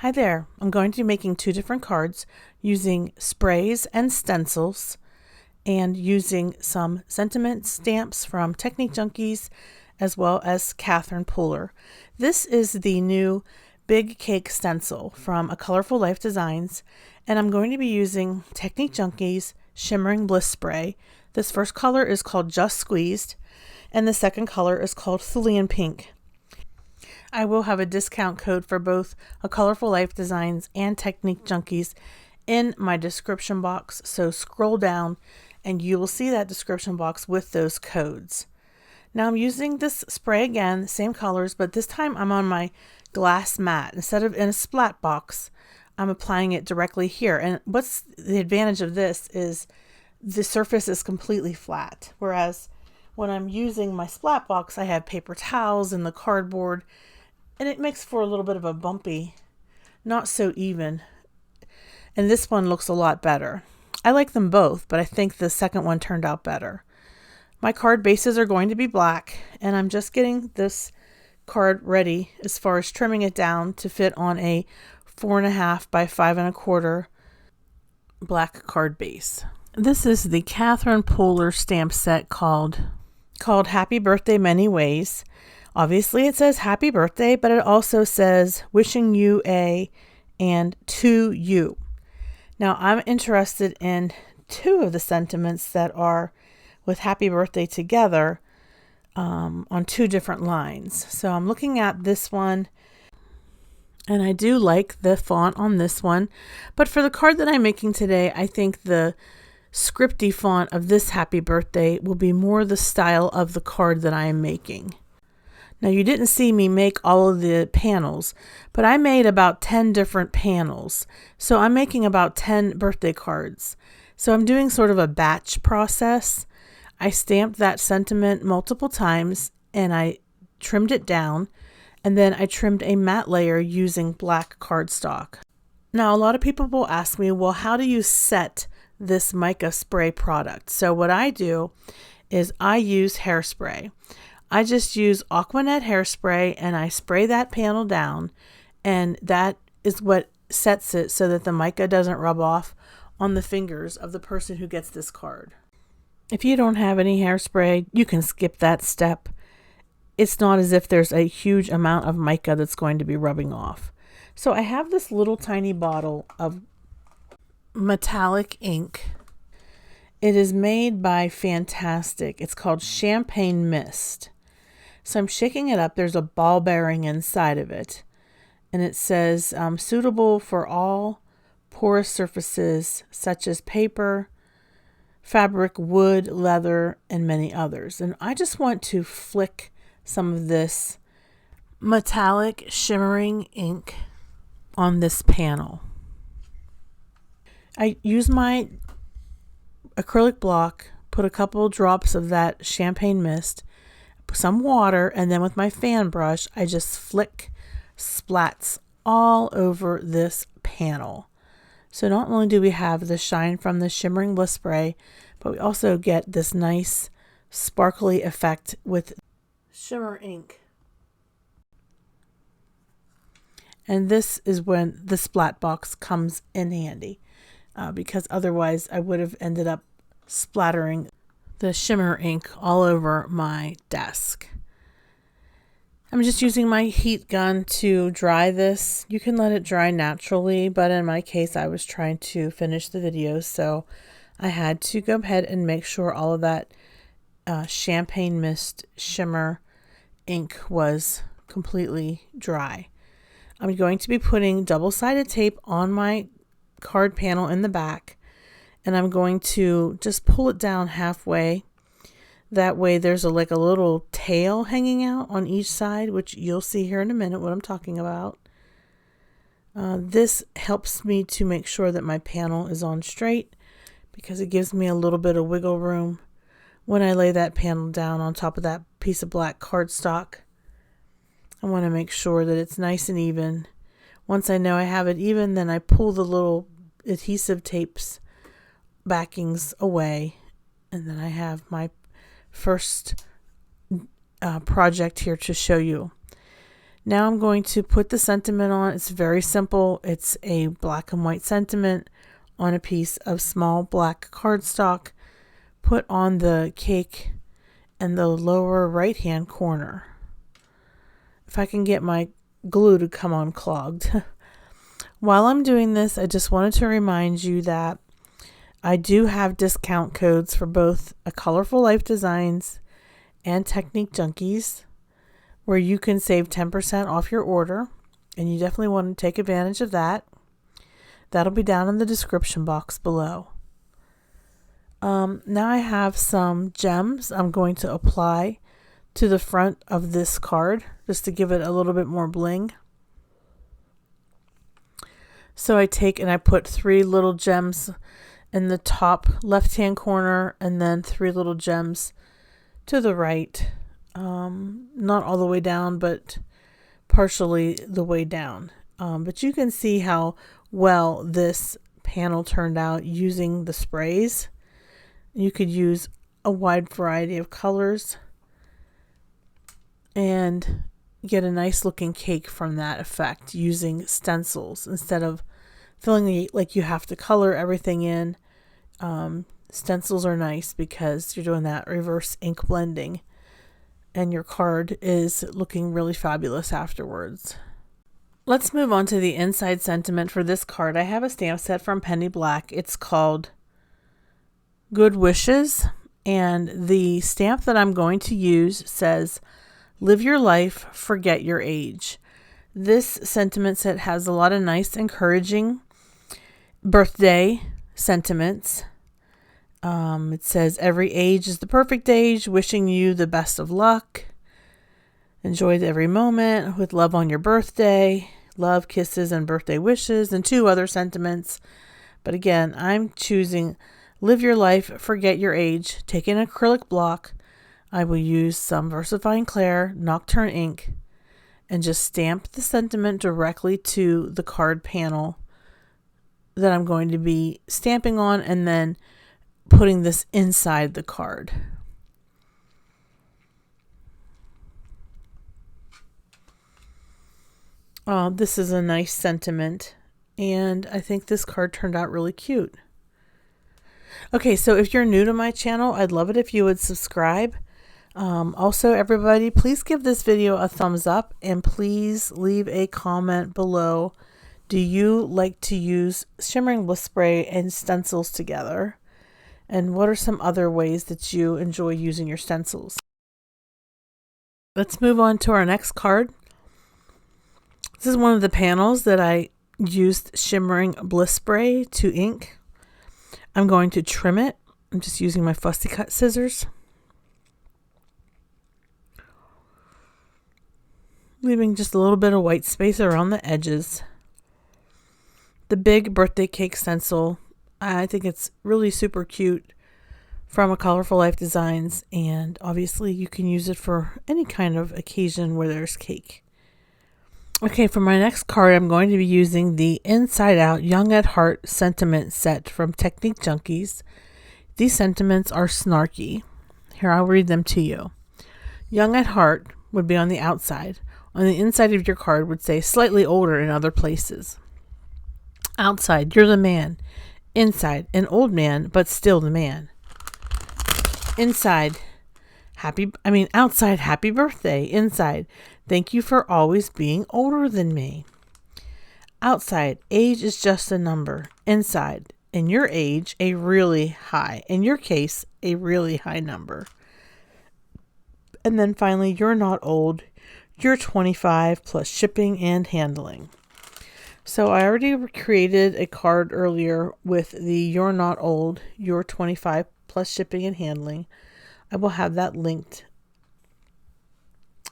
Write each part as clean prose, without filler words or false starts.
Hi there. I'm going to be making two different cards using sprays and stencils and using some sentiment stamps from Technique Junkies as well as Catherine Pooler. This is the new Big Cake stencil from A Colorful Life Designs, and I'm going to be using Technique Junkies Shimmering Bliss Spray. This first color is called Just Squeezed, and the second color is called Thulian Pink. I will have a discount code for both A Colorful Life Designs and Technique Junkies in my description box, so scroll down and you will see that description box with those codes. Now I'm using this spray again, same colors, but this time I'm on my glass mat. Instead of in a splat box, I'm applying it directly here. And what's the advantage of this is the surface is completely flat, whereas when I'm using my splat box, I have paper towels and the cardboard, and it makes for a little bit of a bumpy, not so even. And this one looks a lot better. I like them both, but I think the second one turned out better. My card bases are going to be black, and I'm just getting this card ready as far as trimming it down to fit on a 4.5 by 5.25 black card base. This is the Catherine Pooler stamp set called Happy Birthday Many Ways. Obviously it says happy birthday, but it also says wishing you a and to you. Now I'm interested in two of the sentiments that are with happy birthday together on two different lines. So I'm looking at this one, and I do like the font on this one, but for the card that I'm making today, I think the scripty font of this happy birthday will be more the style of the card that I am making. Now you didn't see me make all of the panels, but I made about 10 different panels. So I'm making about 10 birthday cards. So I'm doing sort of a batch process. I stamped that sentiment multiple times and I trimmed it down, and then I trimmed a matte layer using black cardstock. Now a lot of people will ask me, well, how do you set this mica spray product? So what I do is I use hairspray. I just use Aquanet hairspray and I spray that panel down, and that is what sets it so that the mica doesn't rub off on the fingers of the person who gets this card. If you don't have any hairspray, you can skip that step. It's not as if there's a huge amount of mica that's going to be rubbing off. So I have this little tiny bottle of metallic ink. It is made by Fantastic. It's called Champagne Mist. So I'm shaking it up. There's a ball bearing inside of it, and it says suitable for all porous surfaces such as paper, fabric, wood, leather, and many others. And I just want to flick some of this metallic shimmering ink on this panel. I use my acrylic block, put a couple drops of that champagne mist, some water, and then with my fan brush, I just flick splats all over this panel. So not only do we have the shine from the Shimmering Bliss spray, but we also get this nice sparkly effect with shimmer ink. And this is when the splat box comes in handy, because otherwise I would have ended up splattering the shimmer ink all over my desk. I'm just using my heat gun to dry this. You can let it dry naturally, but in my case, I was trying to finish the video, so I had to go ahead and make sure all of that champagne mist shimmer ink was completely dry. I'm going to be putting double-sided tape on my card panel in the back, and I'm going to just pull it down halfway. That way there's like a little tail hanging out on each side, which you'll see here in a minute what I'm talking about. This helps me to make sure that my panel is on straight, because it gives me a little bit of wiggle room when I lay that panel down on top of that piece of black cardstock. I want to make sure that it's nice and even. Once I know I have it even, then I pull the little adhesive tapes backings away, and then I have my first project here to show you. Now I'm going to put the sentiment on. It's very simple. It's a black and white sentiment on a piece of small black cardstock. Put on the cake in the lower right hand corner. If I can get my glue to come unclogged. While I'm doing this, I just wanted to remind you that I do have discount codes for both A Colorful Life Designs and Technique Junkies, where you can save 10% off your order, and you definitely want to take advantage of that. That'll be down in the description box below. Now I have some gems I'm going to apply to the front of this card just to give it a little bit more bling. So I take and I put 3 little gems in the top left hand corner, and then 3 little gems to the right, not all the way down, but partially the way down. But you can see how well this panel turned out using the sprays. You could use a wide variety of colors and get a nice looking cake from that effect using stencils instead of feeling like you have to color everything in. Stencils are nice because you're doing that reverse ink blending, and your card is looking really fabulous afterwards. Let's move on to the inside sentiment for this card. I have a stamp set from Penny Black. It's called Good Wishes, and the stamp that I'm going to use says, "Live your life, forget your age." This sentiment set has a lot of nice, encouraging birthday sentiments. It says, "Every age is the perfect age, wishing you the best of luck. Enjoy every moment with love on your birthday. Love, kisses, and birthday wishes," and 2 other sentiments. But again, I'm choosing "Live your life, forget your age." Take an acrylic block. I will use some VersaFine Clair Nocturne ink and just stamp the sentiment directly to the card panel that I'm going to be stamping on, and then putting this inside the card. This is a nice sentiment, and I think this card turned out really cute. Okay, so if you're new to my channel, I'd love it if you would subscribe. Also, everybody, please give this video a thumbs up, and please leave a comment below. Do you like to use shimmering bliss spray and stencils together? And what are some other ways that you enjoy using your stencils? Let's move on to our next card. This is one of the panels that I used shimmering bliss spray to ink. I'm going to trim it. I'm just using my fussy cut scissors, leaving just a little bit of white space around the edges. The big birthday cake stencil, I think it's really super cute, from A Colorful Life Designs, and obviously you can use it for any kind of occasion where there's cake. Okay, for my next card, I'm going to be using the Inside Out Young at Heart sentiment set from Technique Junkies. These sentiments are snarky. Here, I'll read them to you. Young at heart would be on the outside. On the inside of your card would say slightly older in other places. Outside, you're the man. Inside, an old man, but still the man. Outside, happy birthday. Inside, thank you for always being older than me. Outside, age is just a number. Inside, in your age, a really high. In your case, a really high number. And then finally, you're not old. You're 25 plus shipping and handling. So I already created a card earlier with the "You're not old, you're 25 plus shipping and handling." I will have that linked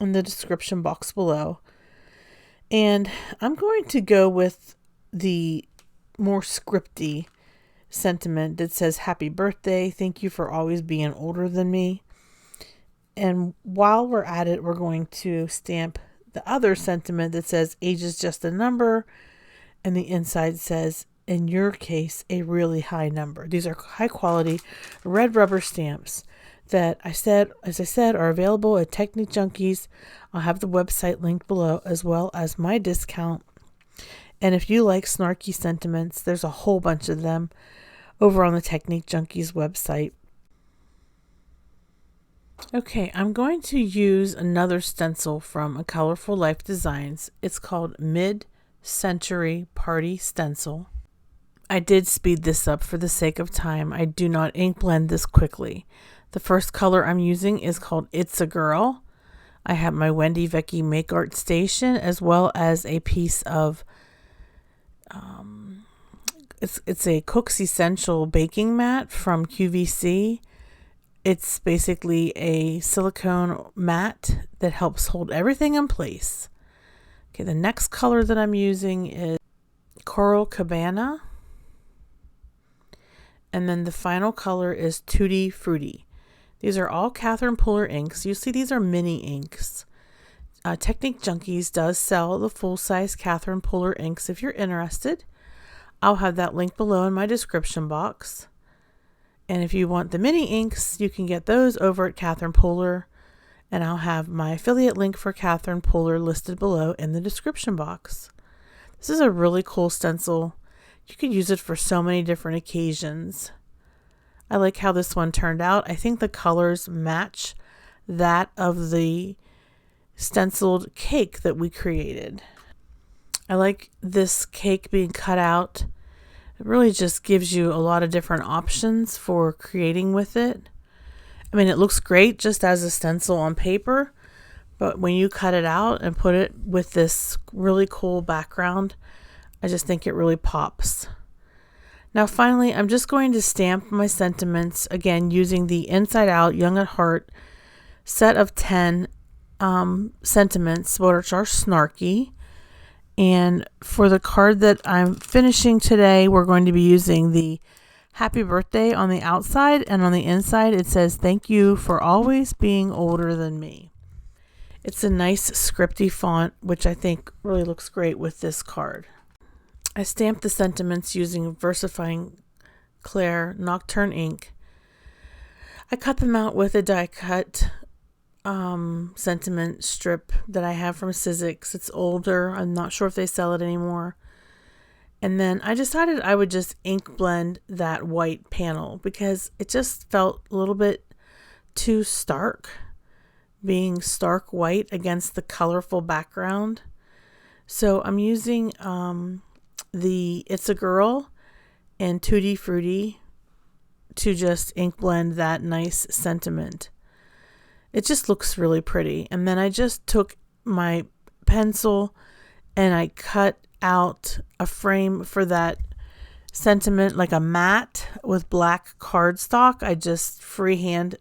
in the description box below. And I'm going to go with the more scripty sentiment that says, "Happy birthday, thank you for always being older than me." And while we're at it, we're going to stamp the other sentiment that says, "Age is just a number," and the inside says, "In your case, a really high number." These are high quality red rubber stamps that as I said, are available at Technique Junkies. I'll have the website linked below as well as my discount. And if you like snarky sentiments, there's a whole bunch of them over on the Technique Junkies website. Okay, I'm going to use another stencil from A Colorful Life Designs. It's called Mid-Century Party Stencil. I did speed this up for the sake of time. I do not ink blend this quickly. The first color I'm using is called It's a Girl. I have my Wendy Vecchi Make Art Station as well as a piece of it's a Cook's Essential baking mat from QVC. It's basically a silicone mat that helps hold everything in place. Okay, the next color that I'm using is Coral Cabana. And then the final color is Tutti Frutti. These are all Catherine Puller inks. You see these are mini inks. Technique Junkies does sell the full-size Catherine Puller inks if you're interested. I'll have that link below in my description box. And if you want the mini inks, you can get those over at Catherine Puller. And I'll have my affiliate link for Catherine Puller listed below in the description box. This is a really cool stencil. You could use it for so many different occasions. I like how this one turned out. I think the colors match that of the stenciled cake that we created. I like this cake being cut out. It really just gives you a lot of different options for creating with it. I mean, it looks great just as a stencil on paper, but when you cut it out and put it with this really cool background, I just think it really pops. Now finally, I'm just going to stamp my sentiments again using the Inside Out Young at Heart set of 10 sentiments, which are snarky. And for the card that I'm finishing today, we're going to be using the happy birthday on the outside, and on the inside it says, "Thank you for always being older than me." It's a nice scripty font, which I think really looks great with this card. I stamped the sentiments using VersaFine Claire Nocturne ink. I cut them out with a die cut sentiment strip that I have from Sizzix. It's older. I'm not sure if they sell it anymore. And then I decided I would just ink blend that white panel because it just felt a little bit too stark, being stark white against the colorful background. So I'm using the It's a Girl and Tutti Frutti to just ink blend that nice sentiment. It just looks really pretty. And then I just took my pencil and I cut out a frame for that sentiment, like a mat with black cardstock. I just freehand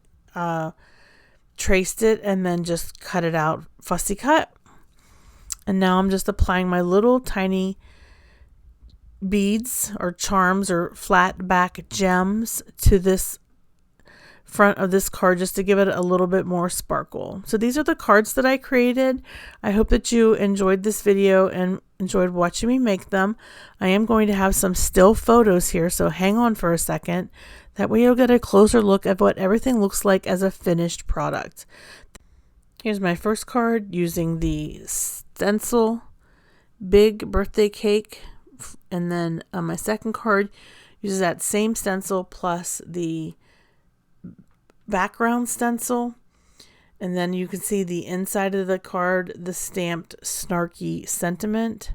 traced it and then just cut it out, fussy cut. And now I'm just applying my little tiny beads or charms or flat back gems to this front of this card just to give it a little bit more sparkle. So these are the cards that I created. I hope that you enjoyed this video and enjoyed watching me make them. I am going to have some still photos here, so hang on for a second. That way you'll get a closer look at what everything looks like as a finished product. Here's my first card using the Stencil Big Birthday Cake, and then my second card uses that same stencil plus the background stencil, and then you can see the inside of the card, the stamped snarky sentiment.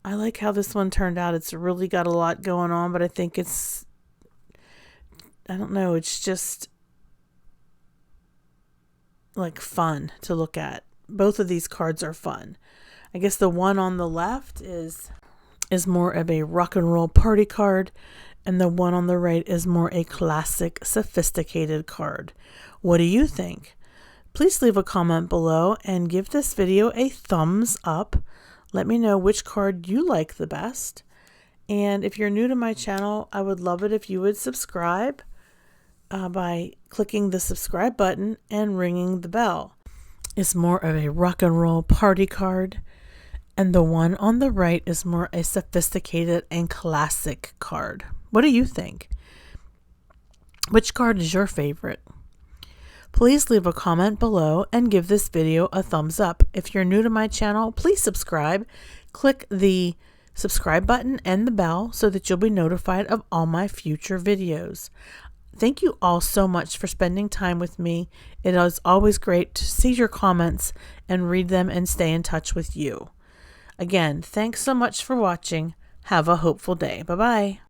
I like how this one turned out. It's really got a lot going on, but I think it's, I don't know, it's just like fun to look at. Both of these cards are fun. I guess the one on the left is more of a rock and roll party card, and the one on the right is more a classic, sophisticated card. What do you think? Please leave a comment below and give this video a thumbs up. Let me know which card you like the best. And if you're new to my channel, I would love it if you would subscribe by clicking the subscribe button and ringing the bell. It's more of a rock and roll party card, and the one on the right is more a sophisticated and classic card. What do you think? Which card is your favorite? Please leave a comment below and give this video a thumbs up. If you're new to my channel, please subscribe. Click the subscribe button and the bell so that you'll be notified of all my future videos. Thank you all so much for spending time with me. It is always great to see your comments and read them and stay in touch with you. Again, thanks so much for watching. Have a hopeful day. Bye-bye.